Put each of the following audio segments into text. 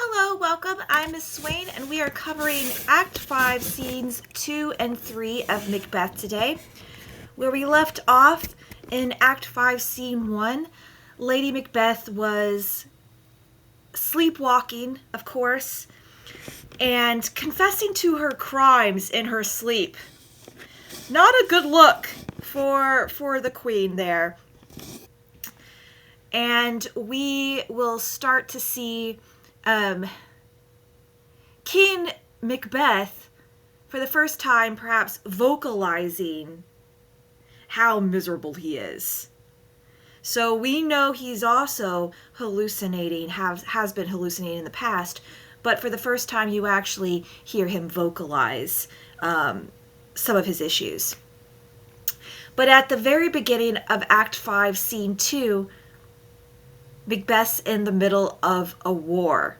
Hello, welcome. I'm Miss Swain, and we are covering Act 5, Scenes 2 and 3 of Macbeth today. Where we left off in Act 5, Scene 1, Lady Macbeth was sleepwalking, of course, and confessing to her crimes in her sleep. Not a good look for the Queen there. And we will start to see King Macbeth, for the first time, perhaps vocalizing how miserable he is. So we know he's also hallucinating, has been hallucinating in the past, but for the first time you actually hear him vocalize some of his issues. But at the very beginning of Act 5, Scene 2, Macbeth's in the middle of a war.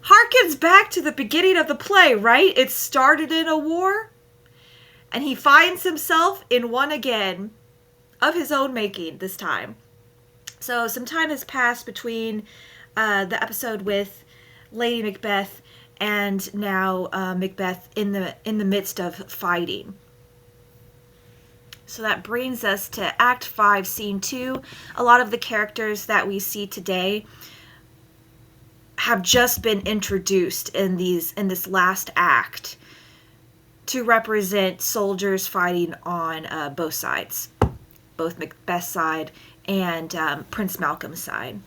Harkens back to the beginning of the play, right? It started in a war, and he finds himself in one again, of his own making this time. So some time has passed between the episode with Lady Macbeth and now Macbeth in the midst of fighting. So that brings us to Act 5, Scene 2. A lot of the characters that we see today have just been introduced in this last act to represent soldiers fighting on both sides, both Macbeth's side and Prince Malcolm's side.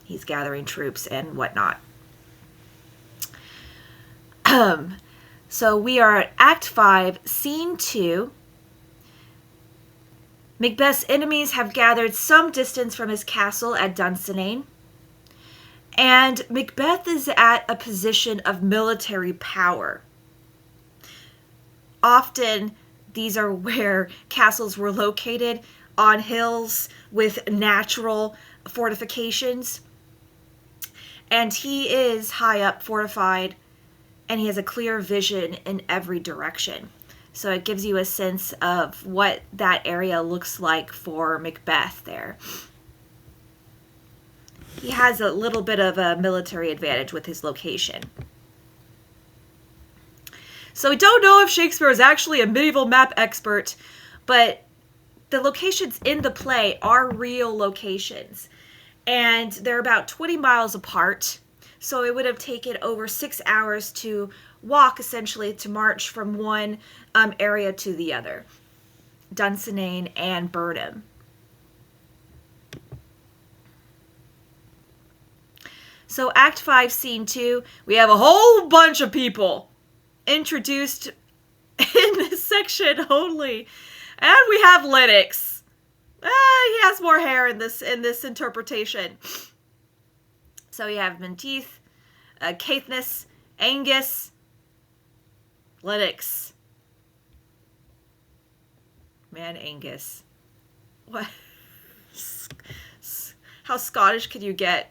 He's gathering troops and whatnot. So we are at Act 5, Scene 2. Macbeth's enemies have gathered some distance from his castle at Dunsinane, and Macbeth is at a position of military power. Often, these are where castles were located, on hills with natural fortifications, and he is high up, fortified, and he has a clear vision in every direction. So it gives you a sense of what that area looks like for Macbeth there. He has a little bit of a military advantage with his location. So we don't know if Shakespeare is actually a medieval map expert, but the locations in the play are real locations. And they're about 20 miles apart. So it would have taken over 6 hours to walk, essentially, to march from one area to the other. Dunsinane and Burnham. So Act 5, Scene 2, we have a whole bunch of people introduced in this section only. And we have Lennox. He has more hair in this interpretation. So you have Menteith, Caithness, Angus, Lennox. Man, Angus. What? How Scottish can you get?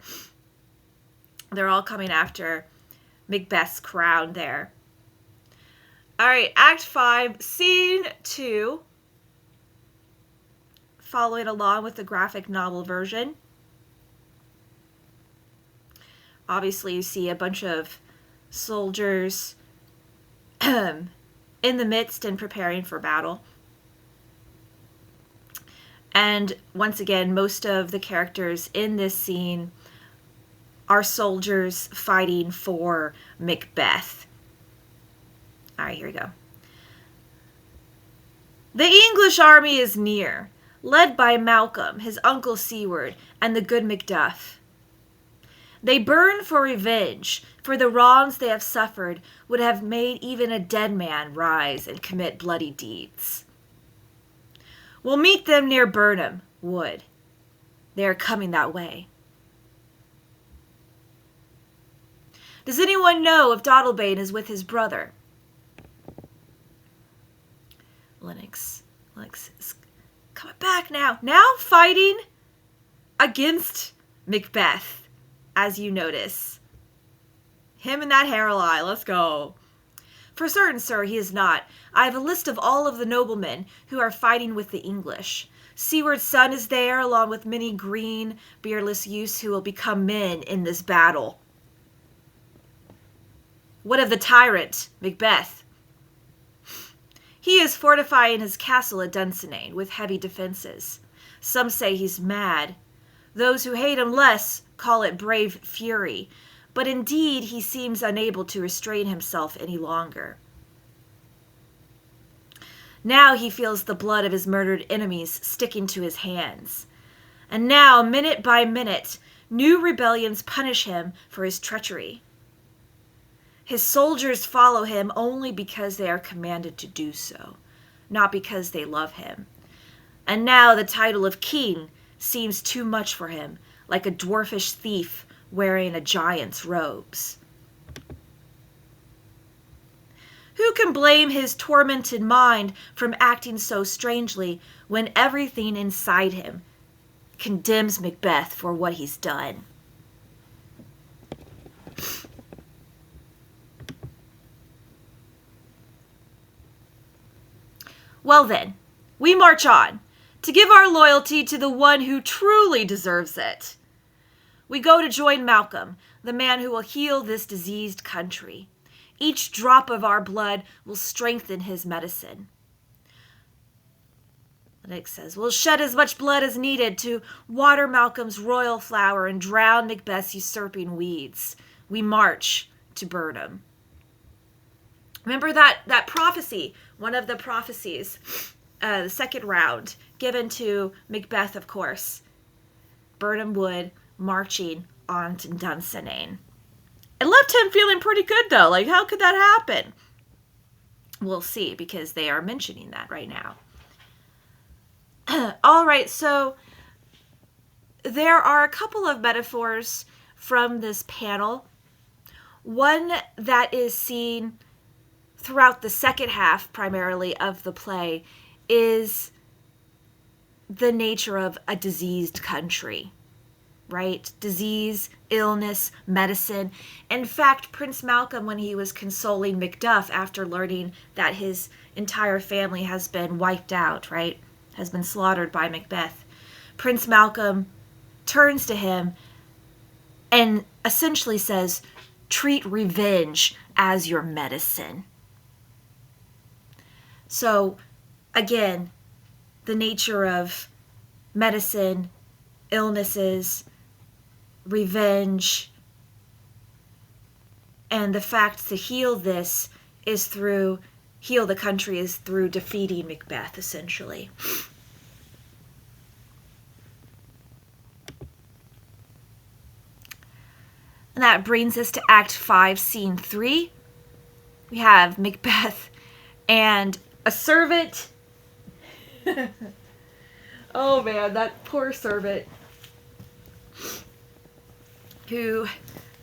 They're all coming after Macbeth's crown there. Alright, Act 5, Scene 2. Following along with the graphic novel version. Obviously, you see a bunch of soldiers in the midst and preparing for battle. And once again, most of the characters in this scene are soldiers fighting for Macbeth. All right, here we go. The English army is near, led by Malcolm, his uncle Seward, and the good Macduff. They burn for revenge, for the wrongs they have suffered would have made even a dead man rise and commit bloody deeds. We'll meet them near Burnham Wood. They are coming that way. Does anyone know if Donalbain is with his brother? Lennox is coming back now. Now fighting against Macbeth. As you notice. Him and that Harelai, let's go. For certain, sir, he is not. I have a list of all of the noblemen who are fighting with the English. Seward's son is there, along with many green, beardless youths who will become men in this battle. What of the tyrant, Macbeth? He is fortifying his castle at Dunsinane with heavy defenses. Some say he's mad. Those who hate him less call it brave fury, but indeed he seems unable to restrain himself any longer. Now he feels the blood of his murdered enemies sticking to his hands. And now, minute by minute, new rebellions punish him for his treachery. His soldiers follow him only because they are commanded to do so, not because they love him. And now the title of king seems too much for him, like a dwarfish thief wearing a giant's robes. Who can blame his tormented mind from acting so strangely when everything inside him condemns Macbeth for what he's done? Well then, we march on to give our loyalty to the one who truly deserves it. We go to join Malcolm, the man who will heal this diseased country. Each drop of our blood will strengthen his medicine. Nick says, we'll shed as much blood as needed to water Malcolm's royal flower and drown Macbeth's usurping weeds. We march to Burnham. Remember that prophecy, one of the prophecies, the second round, given to Macbeth, of course. Burnham Wood marching on to Dunsinane. It left him feeling pretty good, though. Like, how could that happen? We'll see, because they are mentioning that right now. All right, so there are a couple of metaphors from this panel. One that is seen throughout the second half, primarily, of the play, is the nature of a diseased country, right? Disease, illness, medicine. In fact, Prince Malcolm, when he was consoling Macduff after learning that his entire family has been wiped out, right, has been slaughtered by Macbeth, Prince Malcolm turns to him and essentially says, treat revenge as your medicine. So, again, the nature of medicine, illnesses, revenge, and the fact to heal this is through, heal the country is through defeating Macbeth, essentially. And that brings us to Act 5, Scene 3. We have Macbeth and a servant. Oh man, that poor servant who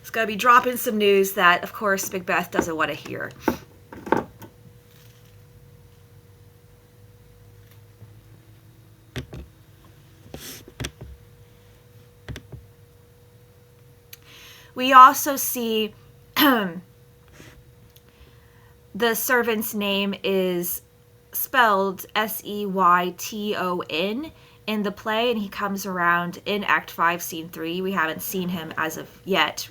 is going to be dropping some news that, of course, Macbeth doesn't want to hear. We also see the servant's name is spelled Seyton in the play, and he comes around in Act 5, Scene 3. We haven't seen him as of yet.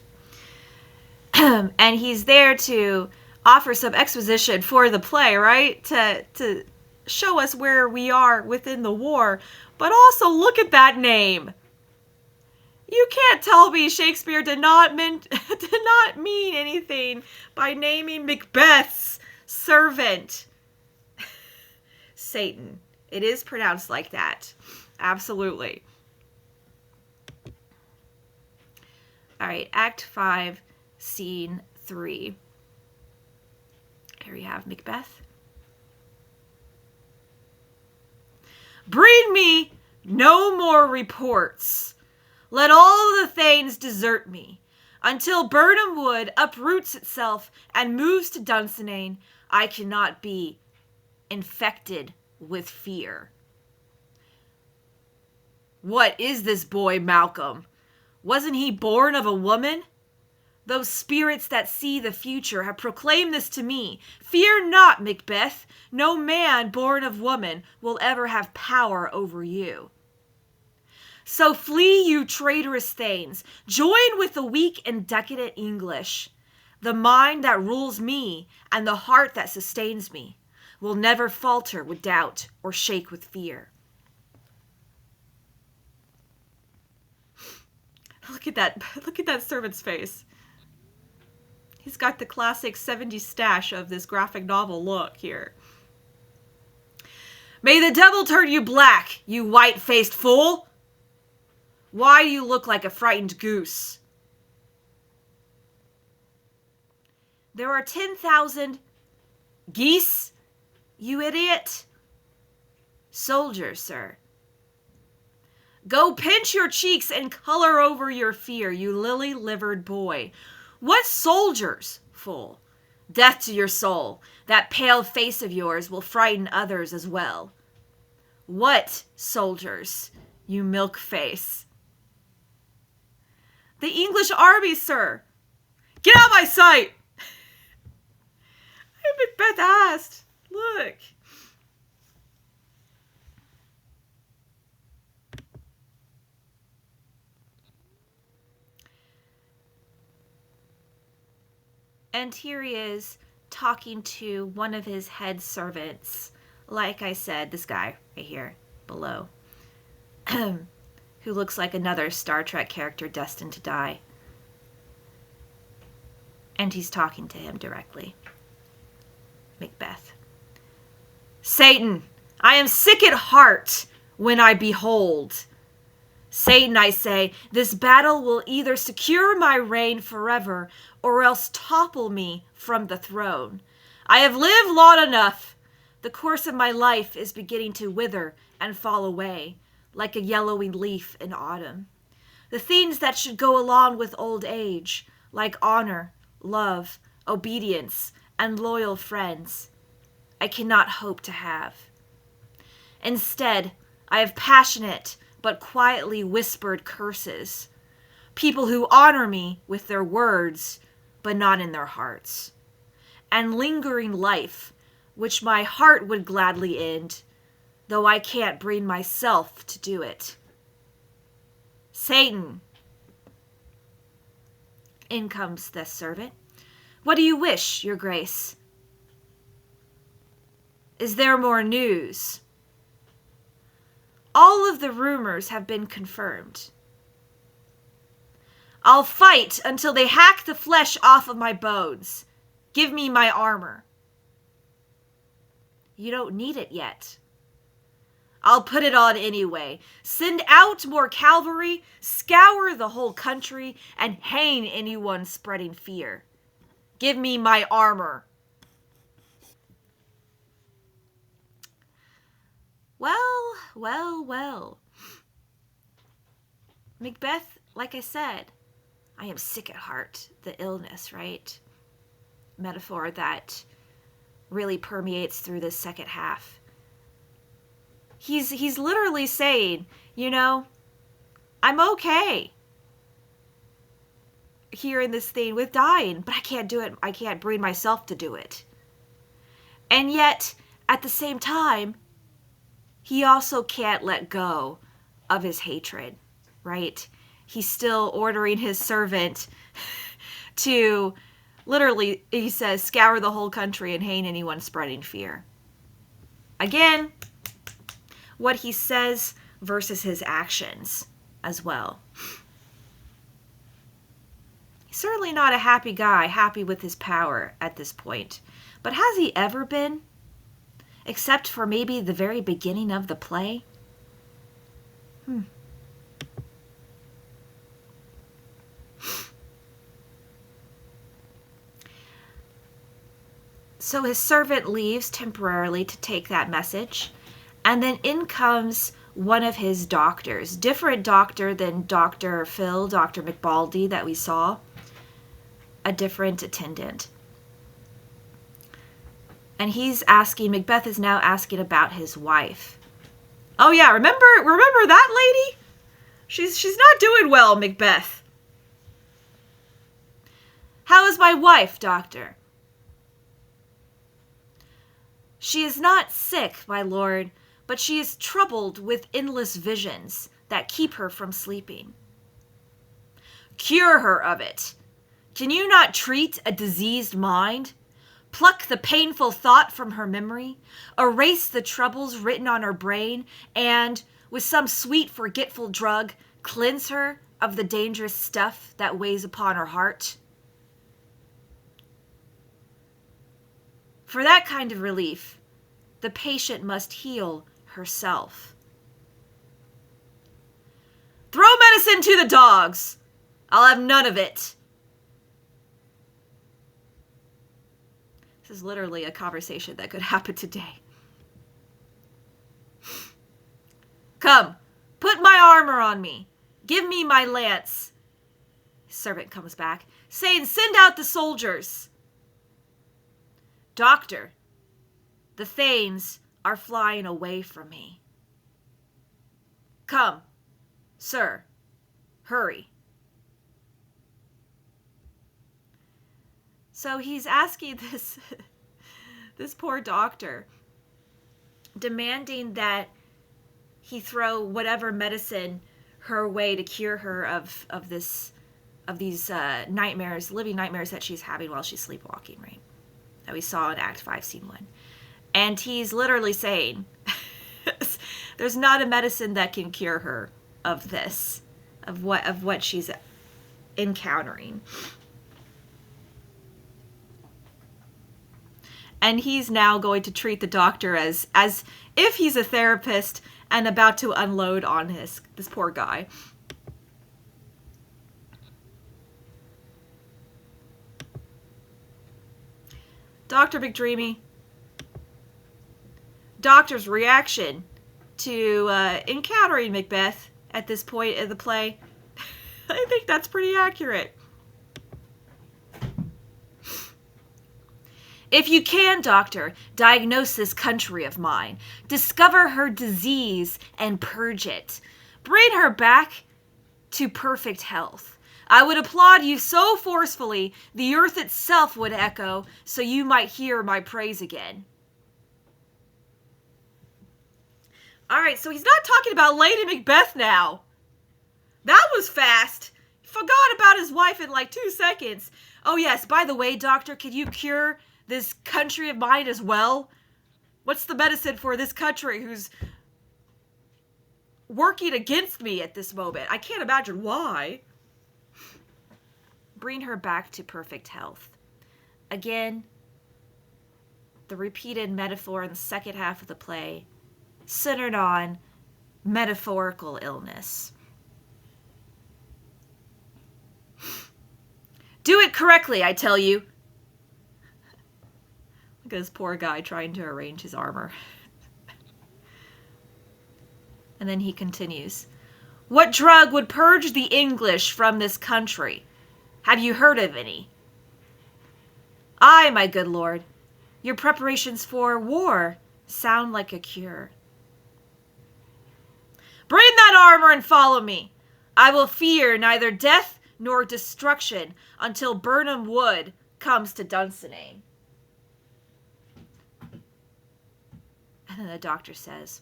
And he's there to offer some exposition for the play, right? To show us where we are within the war. But also, look at that name. You can't tell me Shakespeare did not mean anything by naming Macbeth's servant Satan. It is pronounced like that. Absolutely. All right, Act 5, Scene 3. Here we have Macbeth. Bring me no more reports. Let all the thanes desert me. Until Burnham Wood uproots itself and moves to Dunsinane, I cannot be infected with fear. What is this boy, Malcolm? Wasn't he born of a woman? Those spirits that see the future have proclaimed this to me. Fear not, Macbeth. No man born of woman will ever have power over you. So flee, you traitorous thanes. Join with the weak and decadent English. The mind that rules me and the heart that sustains me will never falter with doubt or shake with fear. Look at that servant's face. He's got the classic 70s stash of this graphic novel look here. May the devil turn you black, you white-faced fool! Why do you look like a frightened goose? There are 10,000 geese, you idiot. Soldiers, sir. Go pinch your cheeks and color over your fear, you lily-livered boy. What soldiers, fool? Death to your soul. That pale face of yours will frighten others as well. What soldiers, you milk face? The English army, sir. Get out of my sight! Macbeth asked. Look. And here he is talking to one of his head servants. Like I said, this guy right here below. Who looks like another Star Trek character destined to die. And he's talking to him directly. Macbeth. Satan, I am sick at heart when I behold. Satan, I say, this battle will either secure my reign forever or else topple me from the throne. I have lived long enough. The course of my life is beginning to wither and fall away, like a yellowing leaf in autumn. The things that should go along with old age, like honor, love, obedience, and loyal friends, I cannot hope to have. Instead, I have passionate but quietly whispered curses, people who honor me with their words, but not in their hearts, and lingering life, which my heart would gladly end, though I can't bring myself to do it. Satan. In comes the servant. What do you wish, your grace? Is there more news? All of the rumors have been confirmed. I'll fight until they hack the flesh off of my bones. Give me my armor. You don't need it yet. I'll put it on anyway. Send out more cavalry, scour the whole country, and hang anyone spreading fear. Give me my armor. Well, well, well. Macbeth, like I said, I am sick at heart. The illness, right? Metaphor that really permeates through this second half. He's literally saying, you know, I'm okay here in this thing with dying, but I can't do it. I can't bring myself to do it. And yet, at the same time, he also can't let go of his hatred, right? He's still ordering his servant to, literally, he says, scour the whole country and hang anyone spreading fear. Again, what he says versus his actions as well. He's certainly not a happy guy, happy with his power at this point. But has he ever been? Except for maybe the very beginning of the play? So his servant leaves temporarily to take that message. And then in comes one of his doctors. Different doctor than Dr. Phil, Dr. McBaldy that we saw. A different attendant. And he's asking, Macbeth is now asking about his wife. Oh yeah, remember that lady? She's not doing well, Macbeth. How is my wife, doctor? She is not sick, my lord, but she is troubled with endless visions that keep her from sleeping. Cure her of it. Can you not treat a diseased mind? Pluck the painful thought from her memory, erase the troubles written on her brain, and, with some sweet forgetful drug, cleanse her of the dangerous stuff that weighs upon her heart? For that kind of relief, the patient must heal herself. Throw medicine to the dogs! I'll have none of it. This is literally a conversation that could happen today. Come, put my armor on me. Give me my lance. His servant comes back, saying, send out the soldiers. Doctor, the thanes are flying away from me. Come, sir, hurry. So he's asking this poor doctor, demanding that he throw whatever medicine her way to cure her of these nightmares, living nightmares that she's having while she's sleepwalking, right? That we saw in Act 5, Scene 1. And he's literally saying, there's not a medicine that can cure her of this, of what she's encountering. And he's now going to treat the doctor as if he's a therapist and about to unload on this poor guy. Dr. McDreamy. Doctor's reaction to encountering Macbeth at this point in the play. I think that's pretty accurate. If you can, doctor, diagnose this country of mine. Discover her disease and purge it. Bring her back to perfect health. I would applaud you so forcefully the earth itself would echo, so you might hear my praise again. All right, so he's not talking about Lady Macbeth now. That was fast. He forgot about his wife in like 2 seconds. Oh yes, by the way, doctor, can you cure this country of mine as well? What's the medicine for this country who's working against me at this moment? I can't imagine why. Bring her back to perfect health. Again, the repeated metaphor in the second half of the play centered on metaphorical illness. Do it correctly, I tell you. Look at this poor guy trying to arrange his armor. And then he continues. What drug would purge the English from this country? Have you heard of any? Aye, my good lord. Your preparations for war sound like a cure. Bring that armor and follow me. I will fear neither death nor destruction until Burnham Wood comes to Dunsinane. And then the doctor says,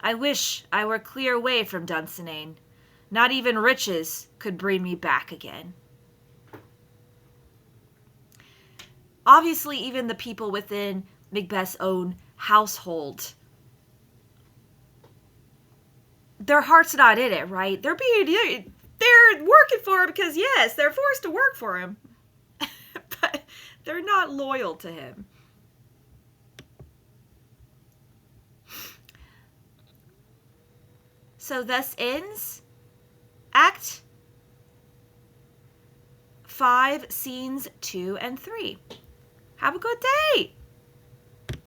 I wish I were clear away from Dunsinane. Not even riches could bring me back again. Obviously, even the people within Macbeth's own household, their heart's not in it, right? They're working for him because, yes, they're forced to work for him. But they're not loyal to him. So thus ends Act 5, Scenes 2 and 3. Have a good day.